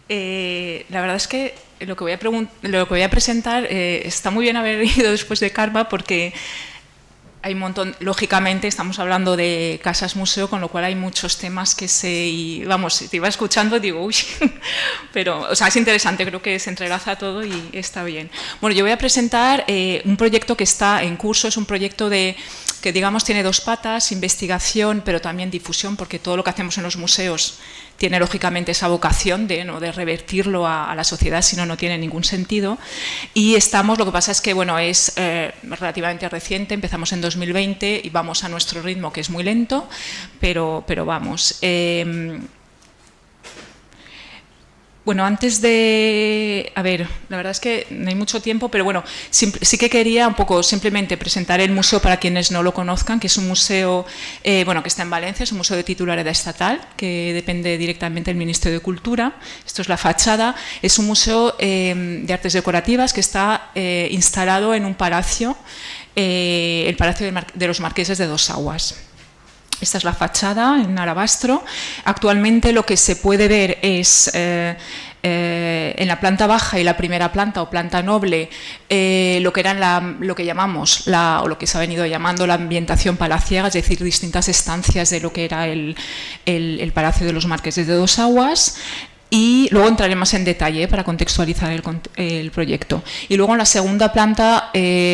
La verdad es que lo que voy a presentar está muy bien haber ido después de Karma porque hay un montón, lógicamente estamos hablando de casas museo, con lo cual hay muchos temas que y vamos, te iba escuchando y digo, uy, pero, o sea, es interesante, creo que se entrelaza todo y está bien. Bueno, yo voy a presentar un proyecto que está en curso, es un proyecto que digamos tiene dos patas, investigación, pero también difusión, porque todo lo que hacemos en los museos tiene lógicamente esa vocación de revertirlo a la sociedad, si no, no tiene ningún sentido. Y lo que pasa es que bueno, es relativamente reciente, empezamos en 2020 y vamos a nuestro ritmo, que es muy lento, pero vamos. Bueno, antes de... A ver, la verdad es que no hay mucho tiempo, pero bueno, sí que quería un poco simplemente presentar el museo para quienes no lo conozcan, que es un museo, bueno, que está en Valencia, es un museo de titularidad estatal, que depende directamente del Ministerio de Cultura. Esto es la fachada. Es un museo de artes decorativas que está instalado en un palacio, el Palacio de los Marqueses de Dos Aguas. Esta es la fachada en alabastro. Actualmente lo que se puede ver es en la planta baja y la primera planta o planta noble lo que llamamos o lo que se ha venido llamando la ambientación palaciega, es decir, distintas estancias de lo que era el Palacio de los Marqueses de Dos Aguas. Y luego entraré más en detalle para contextualizar el proyecto. Y luego en la segunda planta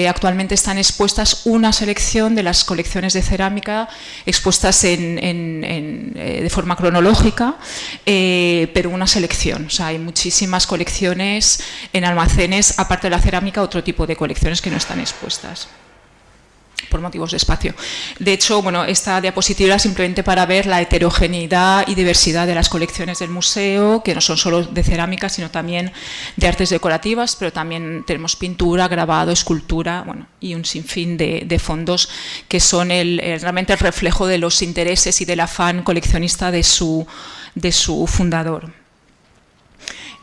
actualmente están expuestas una selección de las colecciones de cerámica expuestas de forma cronológica, pero una selección. O sea, hay muchísimas colecciones en almacenes, aparte de la cerámica, otro tipo de colecciones que no están expuestas por motivos de espacio. De hecho, bueno, esta diapositiva es simplemente para ver la heterogeneidad y diversidad de las colecciones del museo, que no son solo de cerámica, sino también de artes decorativas, pero también tenemos pintura, grabado, escultura, bueno, y un sinfín de fondos que son realmente el reflejo de los intereses y del afán coleccionista de su fundador.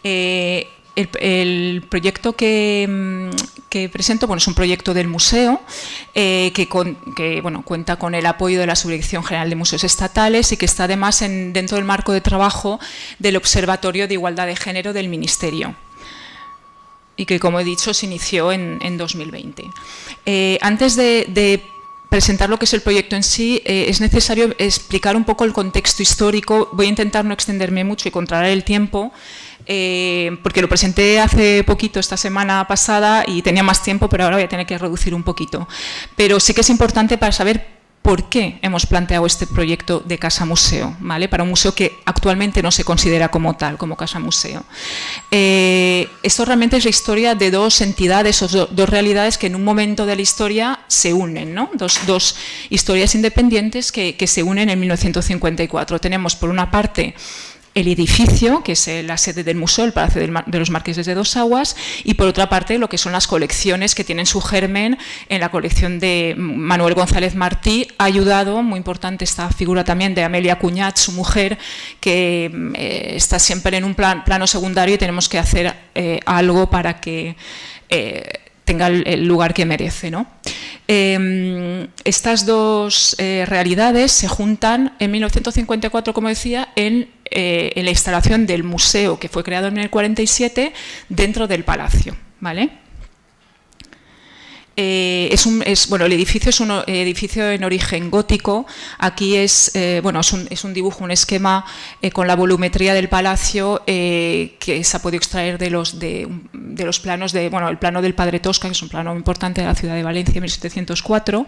El proyecto que presento, bueno, es un proyecto del museo que bueno, cuenta con el apoyo de la Subdirección General de Museos Estatales y que está además dentro del marco de trabajo del Observatorio de Igualdad de Género del Ministerio, y que, como he dicho, se inició en 2020. Antes de presentar lo que es el proyecto en sí, es necesario explicar un poco el contexto histórico. Voy a intentar no extenderme mucho y controlar el tiempo, porque lo presenté hace poquito, esta semana pasada, y tenía más tiempo, pero ahora voy a tener que reducir un poquito. Pero sí que es importante para saber por qué hemos planteado este proyecto de casa museo, ¿vale? Para un museo que actualmente no se considera como tal, como casa museo. Esto realmente es la historia de dos entidades o dos realidades que en un momento de la historia se unen, ¿no? Dos historias independientes que se unen en 1954. Tenemos, por una parte, el edificio, que es la sede del museo, el Palacio de los Marqueses de Dos Aguas, y por otra parte lo que son las colecciones que tienen su germen en la colección de Manuel González Martí. Ha ayudado, muy importante esta figura también de Amelia Cuñat, su mujer, que está siempre en un plano secundario, y tenemos que hacer algo para que tenga el lugar que merece, ¿no? Estas dos realidades se juntan en 1954, como decía, en la instalación del museo, que fue creado en el 47 dentro del palacio, ¿vale? Bueno, el edificio es un edificio en origen gótico. Aquí bueno, es un dibujo, un esquema con la volumetría del palacio que se ha podido extraer de los planos bueno, el plano del Padre Tosca, que es un plano importante de la ciudad de Valencia, 1704,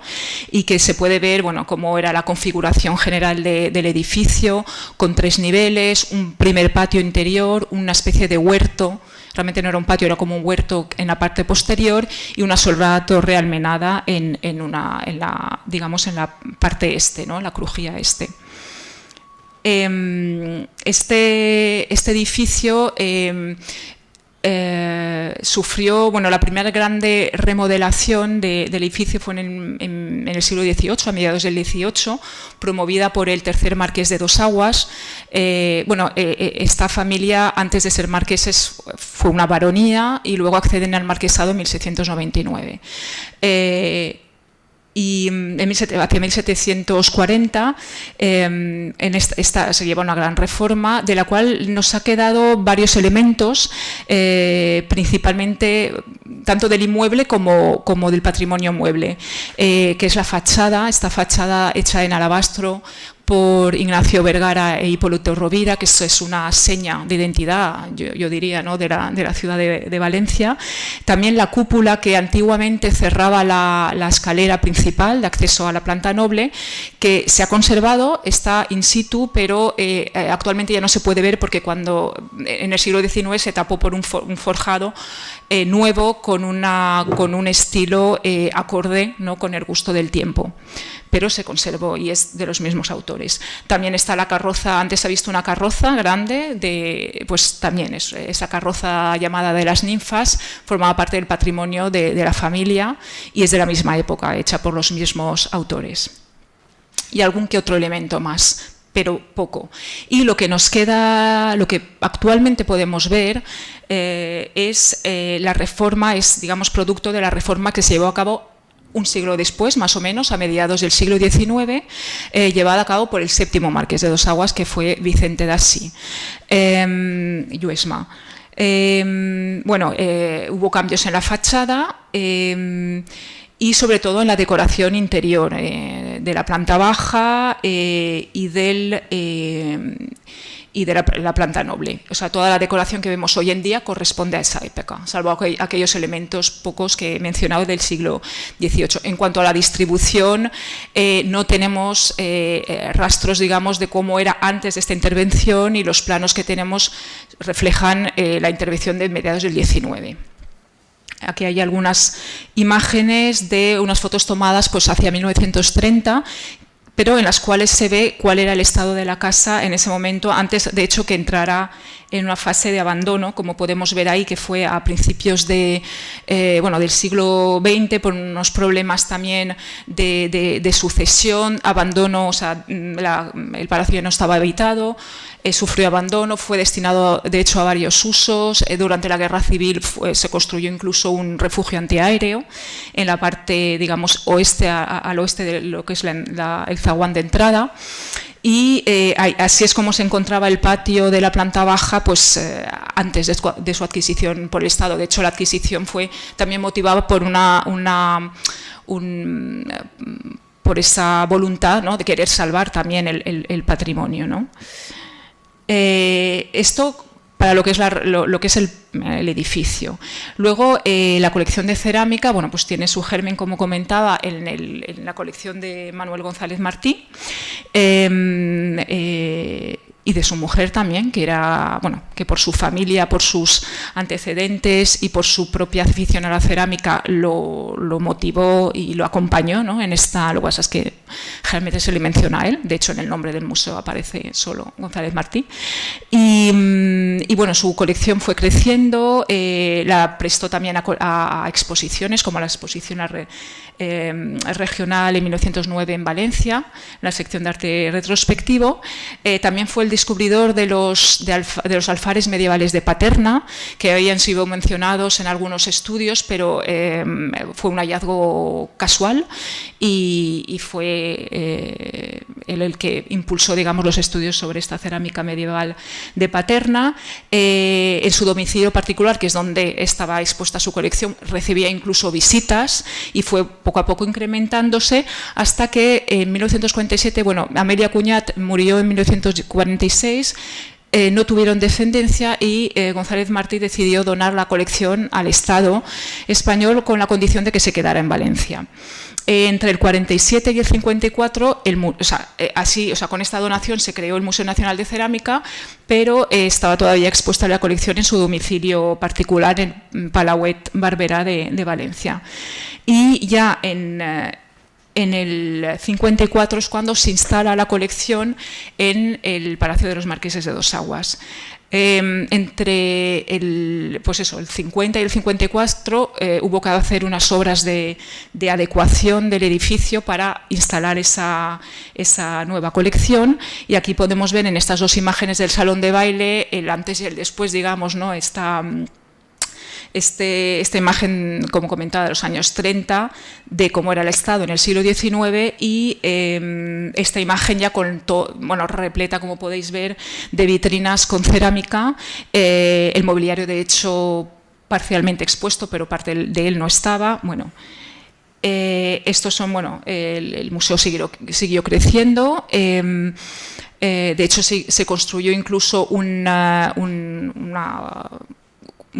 y que se puede ver, bueno, cómo era la configuración general del edificio, con 3 niveles, un primer patio interior, una especie de huerto. Realmente no era un patio, era como un huerto en la parte posterior, y una sola torre almenada en la parte este, ¿no? La crujía este. Este edificio sufrió, bueno, la primera grande remodelación del edificio fue en el siglo XVIII, a mediados del XVIII, promovida por el tercer marqués de Dos Aguas. Bueno, esta familia, antes de ser marqueses, fue una baronía, y luego acceden al marquesado en 1699. y hacia 1740 se lleva una gran reforma, de la cual nos ha quedado varios elementos, principalmente tanto del inmueble como del patrimonio mueble, que es la fachada, esta fachada hecha en alabastro por Ignacio Vergara e Hipólito Rovira, que eso es una seña de identidad, yo diría, ¿no?, de la ciudad de Valencia. También la cúpula, que antiguamente cerraba la escalera principal de acceso a la planta noble, que se ha conservado, está in situ, pero actualmente ya no se puede ver porque cuando en el siglo XIX se tapó por un forjado nuevo con un estilo acorde, ¿no?, con el gusto del tiempo, pero se conservó y es de los mismos autores. También está la carroza, antes se ha visto una carroza grande, pues también esa carroza llamada de las ninfas formaba parte del patrimonio de la familia y es de la misma época, hecha por los mismos autores. Y algún que otro elemento más, pero poco. Y lo que nos queda, lo que actualmente podemos ver es la reforma, es, digamos, producto de la reforma que se llevó a cabo un siglo después, más o menos, a mediados del siglo XIX, llevada a cabo por el séptimo marqués de Dos Aguas, que fue Vicente d'Assí, Lluesma. Hubo cambios en la fachada y sobre todo en la decoración interior de la planta baja y de la planta noble. O sea, toda la decoración que vemos hoy en día corresponde a esa época, salvo aquellos elementos pocos que he mencionado del siglo XVIII. En cuanto a la distribución, no tenemos rastros, digamos, de cómo era antes de esta intervención, y los planos que tenemos reflejan la intervención de mediados del XIX. Aquí hay algunas imágenes de unas fotos tomadas pues hacia 1930, pero en las cuales se ve cuál era el estado de la casa en ese momento, antes de hecho que entrara en una fase de abandono, como podemos ver ahí, que fue a principios del siglo XX, por unos problemas también de sucesión, abandono, o sea, el palacio ya no estaba habitado, sufrió abandono, fue destinado de hecho a varios usos. Durante la Guerra Civil se construyó incluso un refugio antiaéreo en la parte, digamos, oeste, al oeste de lo que es el zaguán de entrada. Y así es como se encontraba el patio de la planta baja pues antes de su adquisición por el Estado. De hecho, la adquisición fue también motivada por por esa voluntad, ¿no?, de querer salvar también el patrimonio, ¿no? Esto para lo que es el edificio. Luego, la colección de cerámica, bueno, pues tiene su germen, como comentaba, en la colección de Manuel González Martí, y de su mujer también, que era, bueno, que por su familia, por sus antecedentes y por su propia afición a la cerámica lo motivó y lo acompañó, ¿no?, en esta. Lo que pasa es que generalmente se le menciona a él, de hecho en el nombre del museo aparece solo González Martí. Y bueno, su colección fue creciendo, la prestó también a exposiciones, como la exposición regional en 1909 en Valencia, la sección de arte retrospectivo. También fue el descubridor de los alfares medievales de Paterna, que habían sido mencionados en algunos estudios, pero fue un hallazgo casual y fue él el que impulsó, digamos, los estudios sobre esta cerámica medieval de Paterna. En su domicilio particular, que es donde estaba expuesta su colección, recibía incluso visitas y fue poco a poco incrementándose hasta que en 1947, bueno, Amelia Cuñat murió en 1946, no tuvieron descendencia y González Martí decidió donar la colección al Estado español con la condición de que se quedara en Valencia. Entre el 47 y el 54, con esta donación se creó el Museo Nacional de Cerámica, pero estaba todavía expuesta la colección en su domicilio particular en Palauet Barberá de Valencia. Y ya en el 54 es cuando se instala la colección en el Palacio de los Marqueses de Dos Aguas. Entre el 50 y el 54 hubo que hacer unas obras de adecuación del edificio para instalar esa nueva colección, y aquí podemos ver en estas dos imágenes del salón de baile el antes y el después, digamos, ¿no?, esta imagen, como comentaba, de los años 30, de cómo era el Estado en el siglo XIX, y esta imagen ya repleta, como podéis ver, de vitrinas con cerámica, el mobiliario, de hecho, parcialmente expuesto, pero parte de él no estaba. Bueno, estos son, el museo siguió creciendo. De hecho, se construyó incluso un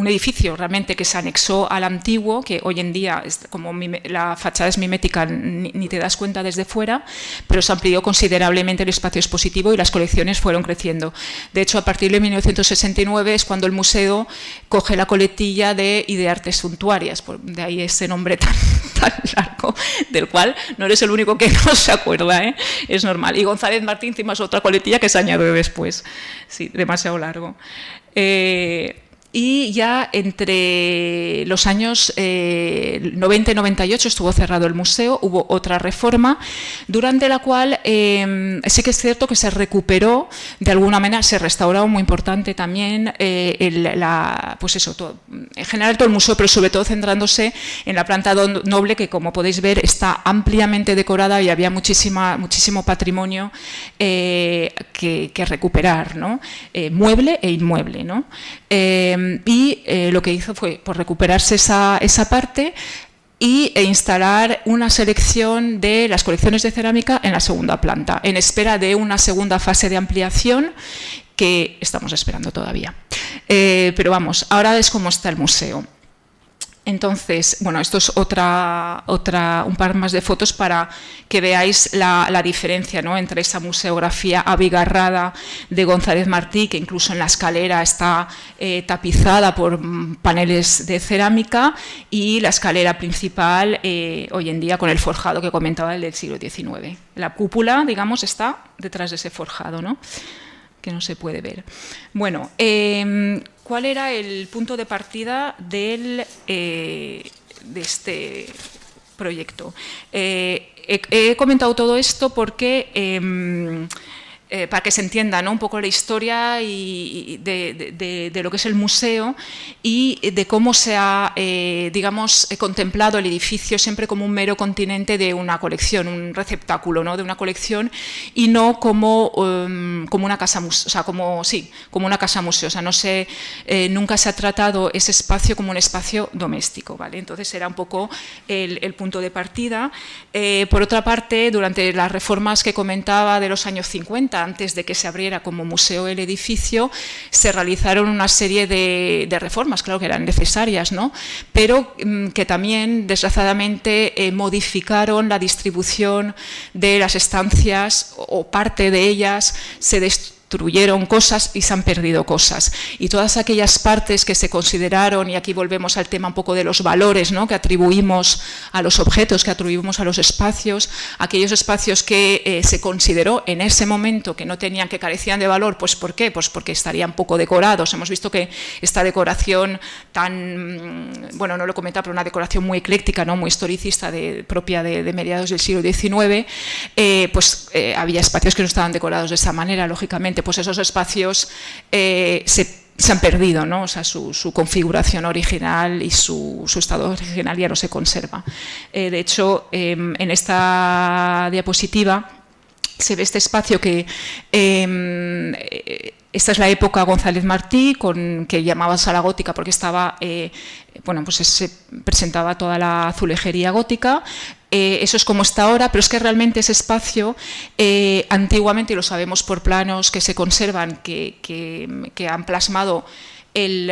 edificio realmente que se anexó al antiguo, que hoy en día, como la fachada es mimética, ni te das cuenta desde fuera, pero se amplió considerablemente el espacio expositivo y las colecciones fueron creciendo. De hecho, a partir de 1969 es cuando el museo coge la coletilla de Ideartes Suntuarias, de ahí ese nombre tan largo, del cual no eres el único que no se acuerda, ¿eh? Es normal. Y González Martí encima es otra coletilla que se añadió después. Sí, demasiado largo. Y ya entre los años 90 y 98 estuvo cerrado el museo, hubo otra reforma, durante la cual sí que es cierto que se recuperó, de alguna manera, se restauró, muy importante también, pues eso, en general todo el museo, pero sobre todo centrándose en la planta noble, que como podéis ver está ampliamente decorada y había muchísimo patrimonio que recuperar, ¿no? Mueble e inmueble, ¿no? Y lo que hizo fue recuperarse esa parte e instalar una selección de las colecciones de cerámica en la segunda planta, en espera de una segunda fase de ampliación que estamos esperando todavía. Pero vamos, ahora es como está el museo. Entonces, bueno, esto es un par más de fotos para que veáis la diferencia, ¿no?, entre esa museografía abigarrada de González Martí, que incluso en la escalera está tapizada por paneles de cerámica, y la escalera principal hoy en día con el forjado que comentaba, el del siglo XIX. La cúpula, digamos, está detrás de ese forjado, ¿no?, que no se puede ver. Bueno, ¿cuál era el punto de partida de este proyecto? He comentado todo esto porque para que se entienda, ¿no?, un poco la historia y de lo que es el museo y de cómo se ha, digamos, contemplado el edificio siempre como un mero continente de una colección, un receptáculo, ¿no?, de una colección, y no como una casa museo, o sea, como una casa museo. O sea, nunca se ha tratado ese espacio como un espacio doméstico, ¿vale? Entonces era un poco el punto de partida. Por otra parte, durante las reformas que comentaba de los años 50, antes de que se abriera como museo el edificio, se realizaron una serie de reformas, claro que eran necesarias, ¿no?, pero que también, desgraciadamente, modificaron la distribución de las estancias, o parte de ellas se destruyeron cosas y se han perdido cosas. Y todas aquellas partes que se consideraron, y aquí volvemos al tema un poco de los valores, ¿no?, que atribuimos a los objetos, que atribuimos a los espacios, aquellos espacios que se consideró en ese momento que carecían de valor, pues ¿por qué? Pues porque estarían poco decorados. Hemos visto que esta decoración no lo he comentado, pero una decoración muy ecléctica, ¿no?, muy historicista, propia de mediados del siglo XIX, había espacios que no estaban decorados de esa manera, lógicamente. Pues esos espacios se han perdido, ¿no? O sea, su configuración original y su estado original ya no se conserva. De hecho, en esta diapositiva se ve este espacio que esta es la época González Martí, que llamaba Sala Gótica porque estaba, se presentaba toda la azulejería gótica. Eso es como está ahora, pero es que realmente ese espacio antiguamente, y lo sabemos por planos que se conservan, que han plasmado el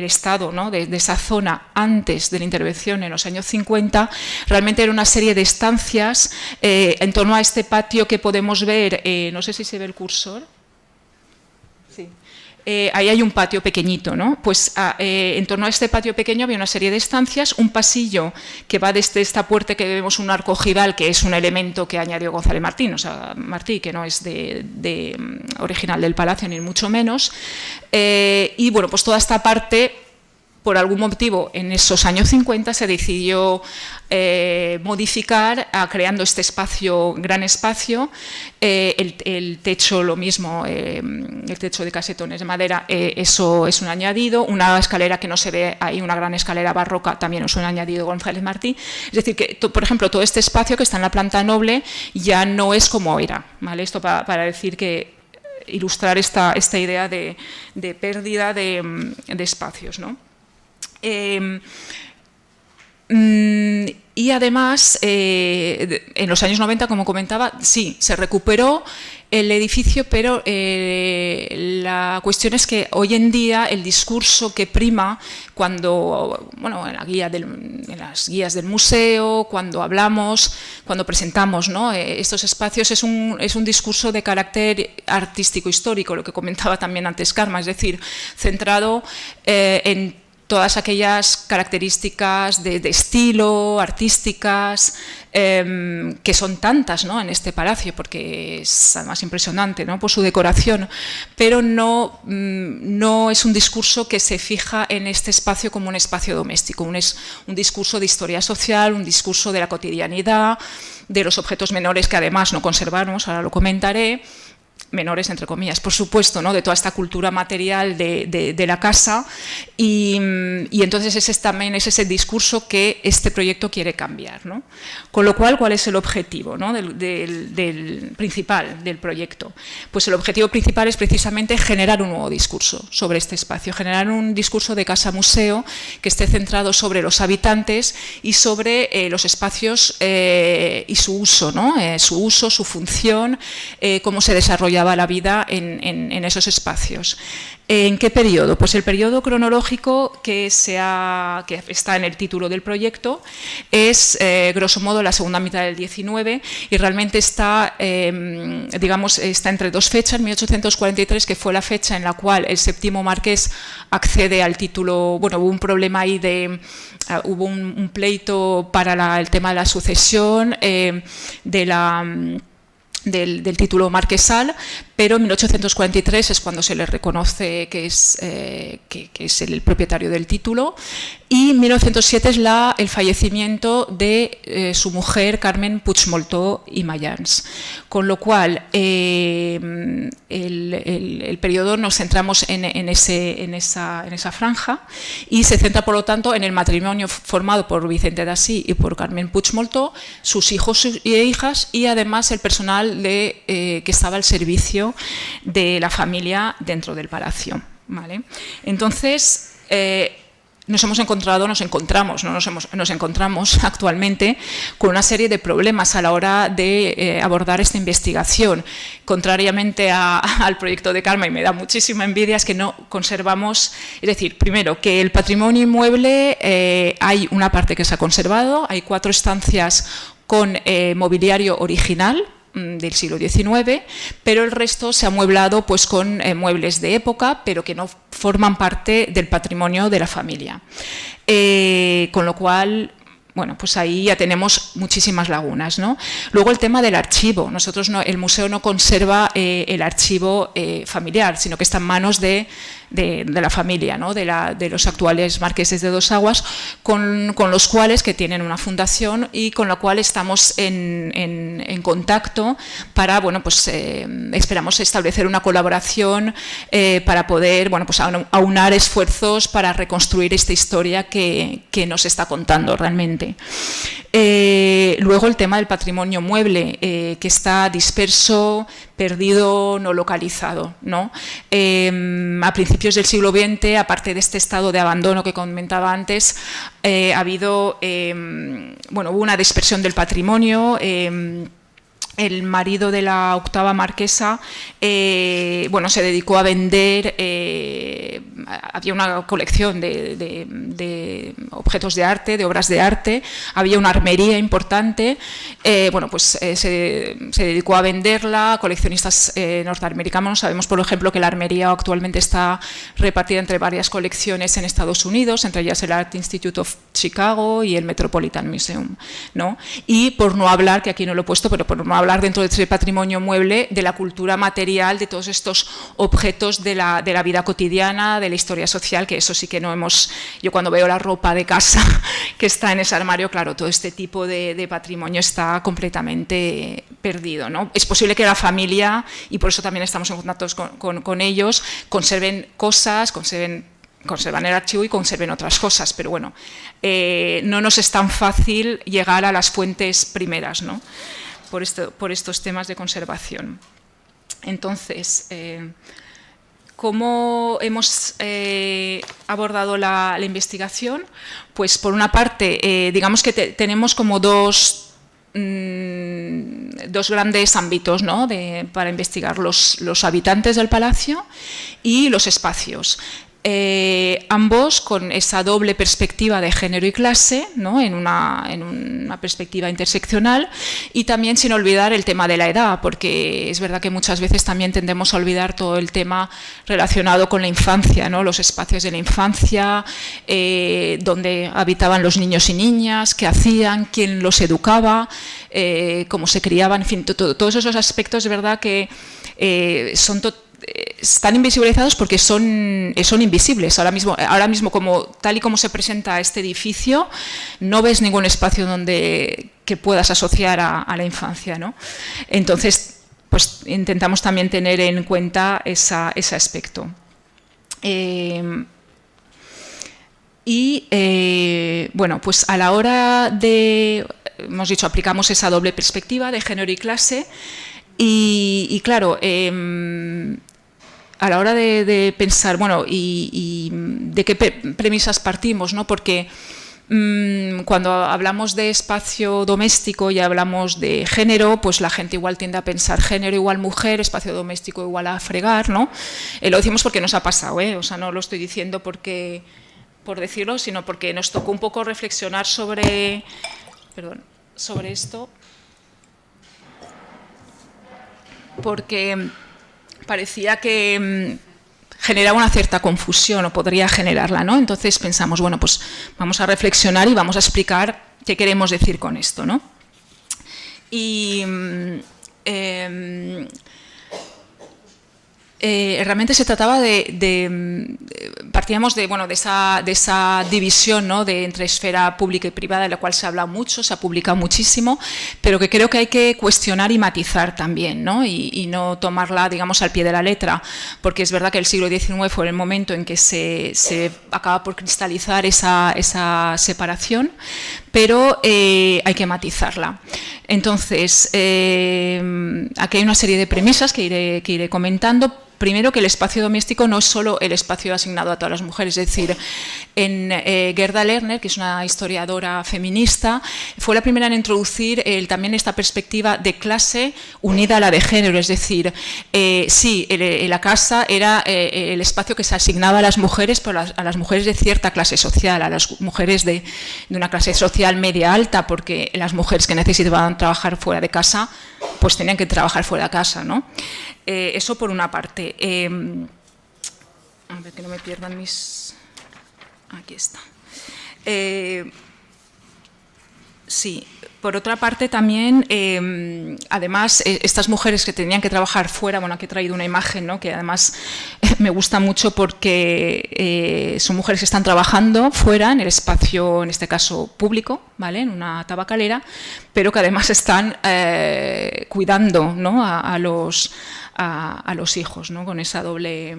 estado, ¿no?, de esa zona antes de la intervención en los años 50, realmente era una serie de estancias en torno a este patio que podemos ver, no sé si se ve el cursor. Sí. Ahí hay un patio pequeñito, ¿no? Pues en torno a este patio pequeño había una serie de estancias, un pasillo que va desde esta puerta que vemos, un arco ojival, que es un elemento que añadió González Martí, que no es original del palacio, ni mucho menos. Y bueno, pues toda esta parte por algún motivo, en esos años 50 se decidió modificar, creando este espacio, gran espacio, el techo lo mismo, el techo de casetones de madera, eso es un añadido, una escalera que no se ve ahí, una gran escalera barroca, también es un añadido González Martí. Es decir, que, por ejemplo, todo este espacio que está en la planta noble ya no es como era, ¿vale? Esto para decir que ilustrar esta idea de pérdida de espacios, ¿no? Y además, en los años 90, como comentaba, sí, se recuperó el edificio, pero la cuestión es que hoy en día el discurso que prima cuando, bueno, en las guías del museo, cuando hablamos, cuando presentamos, ¿no?, estos espacios, es un discurso de carácter artístico-histórico, lo que comentaba también antes Karma, es decir, centrado en todas aquellas características de estilo, artísticas, que son tantas, ¿no?, en este palacio, porque es además impresionante, ¿no?, por su decoración, pero no es un discurso que se fija en este espacio como un espacio doméstico, es un discurso de historia social, un discurso de la cotidianidad, de los objetos menores que además no conservamos, ahora lo comentaré, menores entre comillas, por supuesto, ¿no?, de toda esta cultura material de la casa, y entonces también es ese discurso que este proyecto quiere cambiar, ¿no? Con lo cual, ¿cuál es el objetivo, ¿no?, del principal del proyecto? Pues el objetivo principal es precisamente generar un nuevo discurso sobre este espacio, generar un discurso de casa-museo que esté centrado sobre los habitantes y sobre los espacios y su uso, ¿no?, su uso, su función, cómo se desarrollaba la vida en esos espacios. ¿En qué periodo? Pues el periodo cronológico que está en el título del proyecto es, grosso modo, la segunda mitad del 19, y realmente está, está entre dos fechas, 1843, que fue la fecha en la cual el séptimo marqués accede al título. Bueno, hubo un problema ahí hubo un pleito para el tema de la sucesión, del título marquesal, pero en 1843 es cuando se le reconoce que es el propietario del título, y 1907 es el fallecimiento de su mujer Carmen Puigmoltó i Mayans, con lo cual el periodo nos centramos en esa franja, y se centra por lo tanto en el matrimonio formado por Vicente d'Assí y por Carmen Puigmoltó, sus hijos e hijas, y además el personal que estaba al servicio de la familia dentro del palacio, ¿vale? Entonces, nos encontramos actualmente con una serie de problemas a la hora de abordar esta investigación. Contrariamente al proyecto de Karma, y me da muchísima envidia, es que no conservamos, es decir, primero, que el patrimonio inmueble, hay una parte que se ha conservado, hay 4 estancias con mobiliario original del siglo XIX, pero el resto se ha amueblado pues con muebles de época, pero que no forman parte del patrimonio de la familia. Con lo cual, bueno, pues ahí ya tenemos muchísimas lagunas, ¿no? Luego el tema del archivo. El museo no conserva el archivo familiar, sino que está en manos de la familia, ¿no?, de los actuales marqueses de Dos Aguas, con los cuales, que tienen una fundación y con la cual estamos en contacto para, bueno, pues esperamos establecer una colaboración para poder, bueno, pues aunar esfuerzos para reconstruir esta historia que nos está contando realmente. Luego el tema del patrimonio mueble, que está disperso, perdido, no localizado, ¿no? A principios del siglo XX, aparte de este estado de abandono que comentaba antes, ha habido, hubo una dispersión del patrimonio. El marido de la octava marquesa se dedicó a vender, había una colección de objetos de arte, de obras de arte, había una armería importante, se dedicó a venderla a coleccionistas norteamericanos. Sabemos, por ejemplo, que la armería actualmente está repartida entre varias colecciones en Estados Unidos, entre ellas el Art Institute of Chicago y el Metropolitan Museum, ¿no? Y por no hablar, que aquí no lo he puesto, pero por no hablar hablar dentro de ese patrimonio mueble de la cultura material, de todos estos objetos de la vida cotidiana, de la historia social, que eso sí que no hemos... Yo cuando veo la ropa de casa que está en ese armario, claro, todo este tipo de patrimonio está completamente perdido, ¿no? Es posible que la familia, y por eso también estamos en contacto con ellos, conserven cosas, conservan el archivo y conserven otras cosas, pero bueno, no nos es tan fácil llegar a las fuentes primeras, ¿no? Por estos temas de conservación. Entonces, ¿cómo hemos abordado la investigación? Pues por una parte, digamos que tenemos como dos grandes ámbitos, ¿no? Para investigar los habitantes del palacio y los espacios. Ambos con esa doble perspectiva de género y clase, ¿no? en una perspectiva interseccional, y también sin olvidar el tema de la edad, porque es verdad que muchas veces también tendemos a olvidar todo el tema relacionado con la infancia, ¿no? Los espacios de la infancia, donde habitaban los niños y niñas, qué hacían, quién los educaba, cómo se criaban, en fin, todos esos aspectos, de verdad que están invisibilizados porque son invisibles. Ahora mismo tal y como se presenta este edificio, no ves ningún espacio que puedas asociar a la infancia, ¿no? Entonces, pues intentamos también tener en cuenta ese aspecto. Bueno, pues a la hora de, hemos dicho, aplicamos esa doble perspectiva de género y clase, y claro, a la hora de pensar, bueno, y de qué premisas partimos, ¿no? Porque cuando hablamos de espacio doméstico y hablamos de género, pues la gente igual tiende a pensar género igual mujer, espacio doméstico igual a fregar, ¿no? Lo decimos porque nos ha pasado, o sea, no lo estoy diciendo por decirlo, sino porque nos tocó un poco reflexionar sobre esto, porque parecía que generaba una cierta confusión, o podría generarla, ¿no? Entonces pensamos, bueno, pues vamos a reflexionar y vamos a explicar qué queremos decir con esto, ¿no? Y realmente se trataba partíamos de esa división, ¿no? Entre esfera pública y privada, de la cual se ha hablado mucho, se ha publicado muchísimo, pero que creo que hay que cuestionar y matizar también, ¿no? Y no tomarla, digamos, al pie de la letra, porque es verdad que el siglo XIX fue el momento en que se acaba por cristalizar esa separación, pero hay que matizarla. Entonces, aquí hay una serie de premisas que iré comentando. Primero, que el espacio doméstico no es solo el espacio asignado a todas las mujeres, es decir, Gerda Lerner, que es una historiadora feminista, fue la primera en introducir también esta perspectiva de clase unida a la de género, es decir, sí, la casa era el espacio que se asignaba a las mujeres, pero a las mujeres de cierta clase social, a las mujeres de una clase social media alta, porque las mujeres que necesitaban trabajar fuera de casa, pues tenían que trabajar fuera de casa, ¿no? Eso por una parte. A ver que no me pierdan mis... Aquí está. Sí, por otra parte también, además, estas mujeres que tenían que trabajar fuera, bueno, aquí he traído una imagen, ¿no? Que además me gusta mucho porque son mujeres que están trabajando fuera, en el espacio, en este caso público, ¿vale? En una tabacalera, pero que además están cuidando, ¿no? a los hijos, ¿no? Con esa doble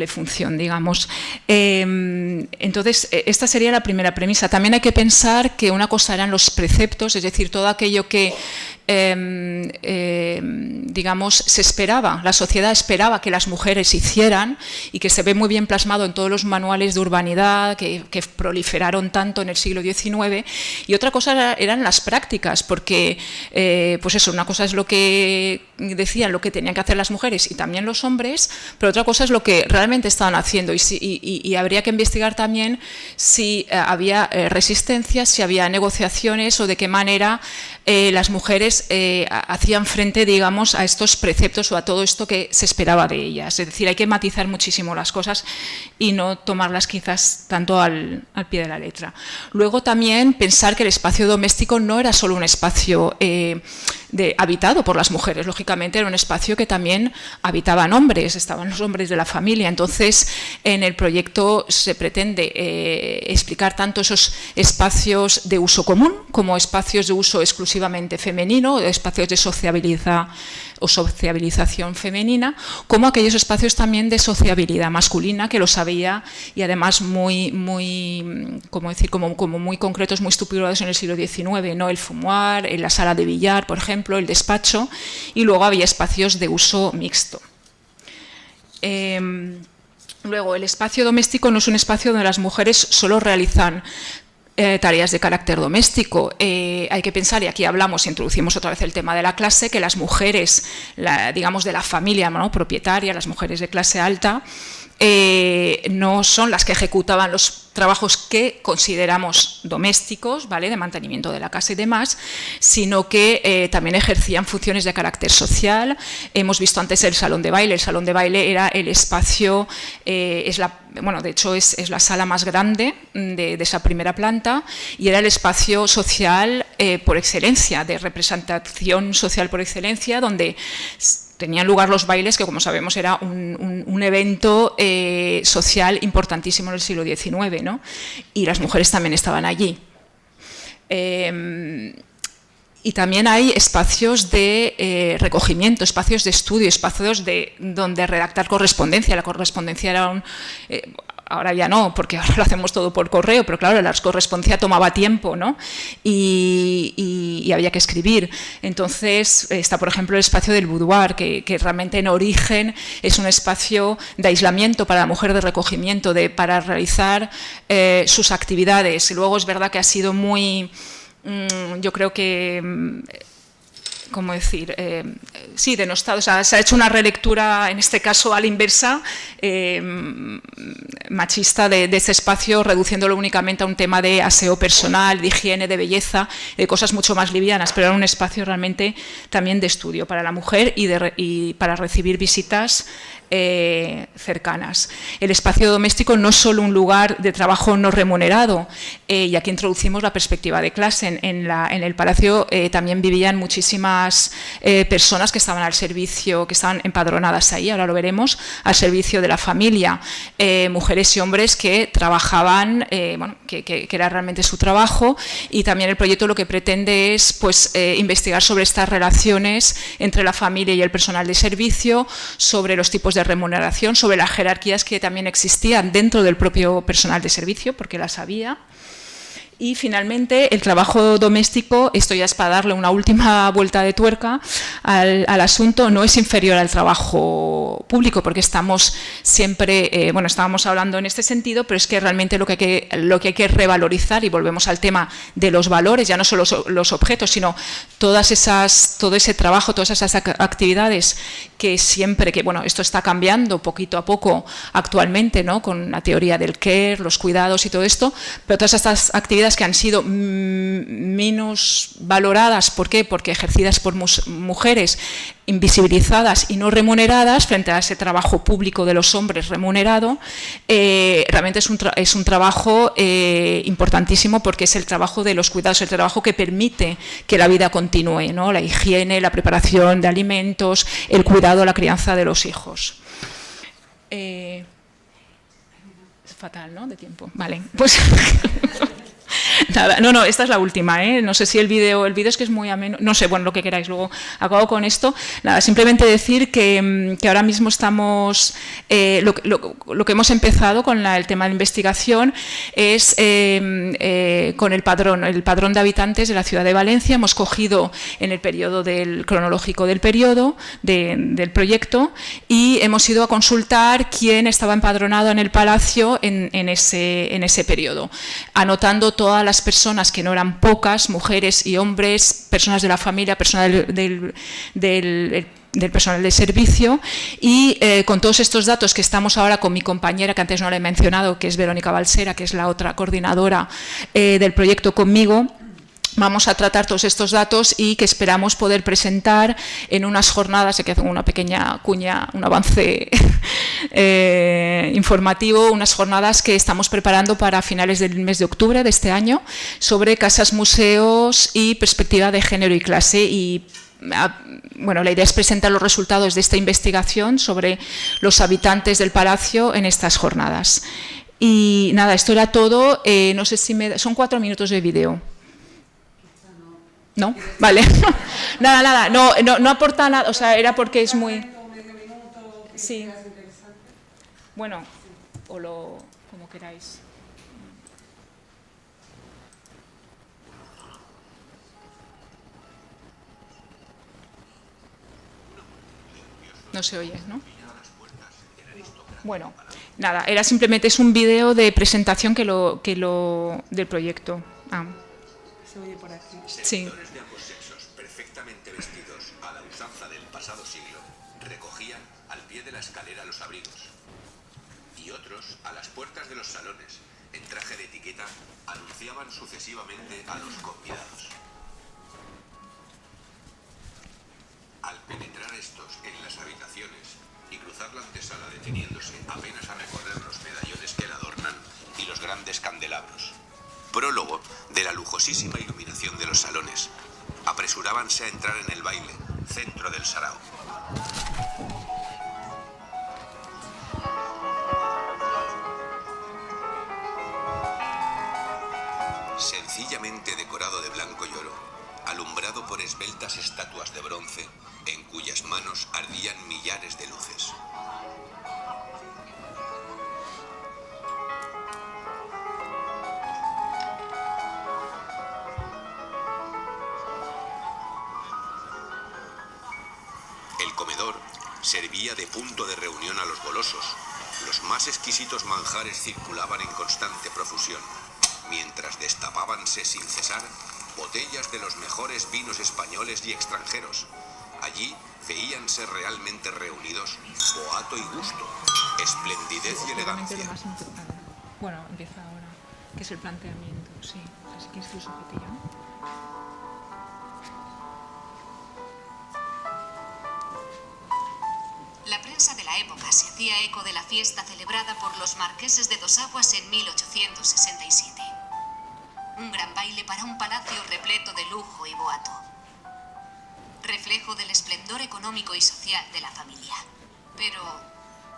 función, digamos. Entonces, esta sería la primera premisa. También hay que pensar que una cosa eran los preceptos, es decir, todo aquello que, digamos, se esperaba, la sociedad esperaba que las mujeres hicieran, y que se ve muy bien plasmado en todos los manuales de urbanidad que proliferaron tanto en el siglo XIX, y otra cosa eran las prácticas, porque, pues eso, una cosa es lo que decían, lo que tenían que hacer las mujeres y también los hombres, pero otra cosa es lo que realmente estaban haciendo, y habría que investigar también si había resistencias, si había negociaciones, o de qué manera las mujeres mujeres hacían frente, digamos, a estos preceptos o a todo esto que se esperaba de ellas. Es decir, hay que matizar muchísimo las cosas y no tomarlas quizás tanto al pie de la letra. Luego también pensar que el espacio doméstico no era solo un espacio habitado por las mujeres, lógicamente era un espacio que también habitaban hombres, estaban los hombres de la familia. Entonces, en el proyecto se pretende explicar tanto esos espacios de uso común como espacios de uso exclusivamente femenino, espacios de sociabilización femenina, como aquellos espacios también de sociabilidad masculina que los había, y además muy concretos, muy estipulados en el siglo XIX, ¿no? El fumoir, en la sala de billar, por ejemplo, el despacho, y luego había espacios de uso mixto. Luego, el espacio doméstico no es un espacio donde las mujeres solo realizan tareas de carácter doméstico. Hay que pensar, y aquí hablamos, introducimos otra vez el tema de la clase, que las mujeres, digamos, de la familia, ¿no?, propietaria, las mujeres de clase alta, no son las que ejecutaban los trabajos que consideramos domésticos, ¿vale?, de mantenimiento de la casa y demás, sino que también ejercían funciones de carácter social. Hemos visto antes el salón de baile. El salón de baile era el espacio, de hecho es la sala más grande de esa primera planta, y era el espacio social por excelencia, de representación social por excelencia, donde tenían lugar los bailes, que como sabemos era un evento social importantísimo en el siglo XIX, ¿no? Y las mujeres también estaban allí. Y también hay espacios de recogimiento, espacios de estudio, espacios donde redactar correspondencia. La correspondencia era ahora ya no, porque ahora lo hacemos todo por correo, pero claro, la correspondencia tomaba tiempo, ¿no? Y había que escribir. Entonces está, por ejemplo, el espacio del boudoir, que realmente en origen es un espacio de aislamiento para la mujer, de recogimiento, para realizar sus actividades. Y luego es verdad que ha sido muy, yo creo que, ¿cómo decir? Sí, denostado. O sea, se ha hecho una relectura, en este caso a la inversa, machista de ese espacio, reduciéndolo únicamente a un tema de aseo personal, de higiene, de belleza, de cosas mucho más livianas, pero era un espacio realmente también de estudio para la mujer y para recibir visitas cercanas. El espacio doméstico no es solo un lugar de trabajo no remunerado, y aquí introducimos la perspectiva de clase. En el palacio también vivían muchísimas personas que estaban al servicio, que estaban empadronadas ahí, ahora lo veremos, al servicio de la familia, mujeres y hombres que trabajaban, que era realmente su trabajo. Y también el proyecto lo que pretende es, pues, investigar sobre estas relaciones entre la familia y el personal de servicio, sobre los tipos de remuneración, sobre las jerarquías que también existían dentro del propio personal de servicio, porque las había. Y finalmente el trabajo doméstico, esto ya es para darle una última vuelta de tuerca al asunto, no es inferior al trabajo público, porque estamos siempre, estábamos hablando en este sentido, pero es que realmente lo que hay que revalorizar, y volvemos al tema de los valores, ya no solo los objetos, sino todo ese trabajo, todas esas actividades que siempre, esto está cambiando poquito a poco actualmente, ¿no?, con la teoría del care, los cuidados y todo esto, pero todas estas actividades que han sido menos valoradas. ¿Por qué? Porque ejercidas por mujeres, invisibilizadas y no remuneradas frente a ese trabajo público de los hombres remunerado, realmente es un trabajo importantísimo, porque es el trabajo de los cuidados, el trabajo que permite que la vida continúe, ¿no? La higiene, la preparación de alimentos, el cuidado, la crianza de los hijos. Fatal, ¿no?, de tiempo. Vale, pues... Nada, no, esta es la última, ¿eh? No sé si el vídeo es que es muy ameno, no sé, bueno, lo que queráis, luego acabo con esto. Nada, simplemente decir que ahora mismo estamos, lo que hemos empezado con el tema de investigación es con el padrón de habitantes de la ciudad de Valencia. Hemos cogido en el periodo cronológico del periodo del proyecto, y hemos ido a consultar quién estaba empadronado en el palacio en ese periodo, anotando todas las personas, que no eran pocas, mujeres y hombres, personas de la familia, personal del personal de servicio, y con todos estos datos que estamos ahora con mi compañera, que antes no la he mencionado, que es Verónica Balsera, que es la otra coordinadora del proyecto conmigo, vamos a tratar todos estos datos y que esperamos poder presentar en unas jornadas, que hacen una pequeña cuña, un avance informativo, unas jornadas que estamos preparando para finales del mes de octubre de este año sobre casas, museos y perspectiva de género y clase. Y bueno, la idea es presentar los resultados de esta investigación sobre los habitantes del palacio en estas jornadas. Y nada, esto era todo. No sé si son 4 minutos de vídeo. ¿No? Vale. Nada, no aporta nada, o sea, era porque es muy... Sí. Bueno, o lo... como queráis. No se oye, ¿no? Bueno, nada, era simplemente, es un vídeo de presentación del proyecto. Se oye por aquí. Sí. Servidores de ambos sexos, perfectamente vestidos a la usanza del pasado siglo, recogían al pie de la escalera los abrigos. Y otros, a las puertas de los salones, en traje de etiqueta, anunciaban sucesivamente a los convidados. Al penetrar estos en las habitaciones y cruzar la antesala deteniéndose apenas a recorrer los medallones que la adornan y los grandes candelabros. Prólogo de la lujosísima iluminación de los salones. Apresurábanse a entrar en el baile, centro del sarao. Sencillamente decorado de blanco y oro, alumbrado por esbeltas estatuas de bronce, en cuyas manos ardían millares de luces. El comedor servía de punto de reunión a los golosos. Los más exquisitos manjares circulaban en constante profusión, mientras destapábanse sin cesar botellas de los mejores vinos españoles y extranjeros. Allí veíanse realmente reunidos boato y gusto, esplendidez y elegancia. Bueno, empieza ahora, que es el planteamiento, sí. Así que es filosofía. La prensa de la época se hacía eco de la fiesta celebrada por los marqueses de Dos Aguas en 1867. Un gran baile para un palacio repleto de lujo y boato. Reflejo del esplendor económico y social de la familia. Pero,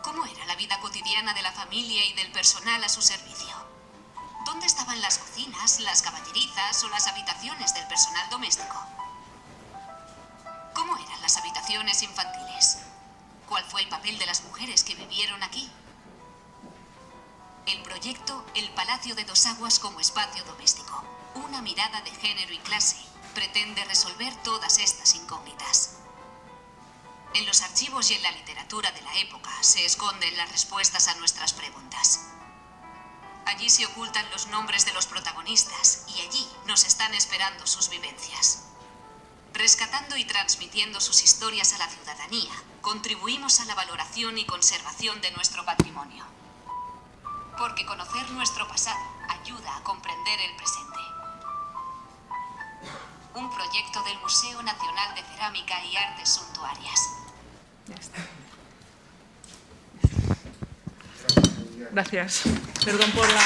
¿cómo era la vida cotidiana de la familia y del personal a su servicio? ¿Dónde estaban las cocinas, las caballerizas o las habitaciones del personal doméstico? ¿Cómo eran las habitaciones infantiles? ¿Cuál fue el papel de las mujeres que vivieron aquí? El proyecto El Palacio de Dos Aguas como espacio doméstico, una mirada de género y clase, pretende resolver todas estas incógnitas. En los archivos y en la literatura de la época se esconden las respuestas a nuestras preguntas. Allí se ocultan los nombres de los protagonistas y allí nos están esperando sus vivencias. Rescatando y transmitiendo sus historias a la ciudadanía, contribuimos a la valoración y conservación de nuestro patrimonio. Porque conocer nuestro pasado ayuda a comprender el presente. Un proyecto del Museo Nacional de Cerámica y Artes Suntuarias. Ya está. Gracias. Perdón por la...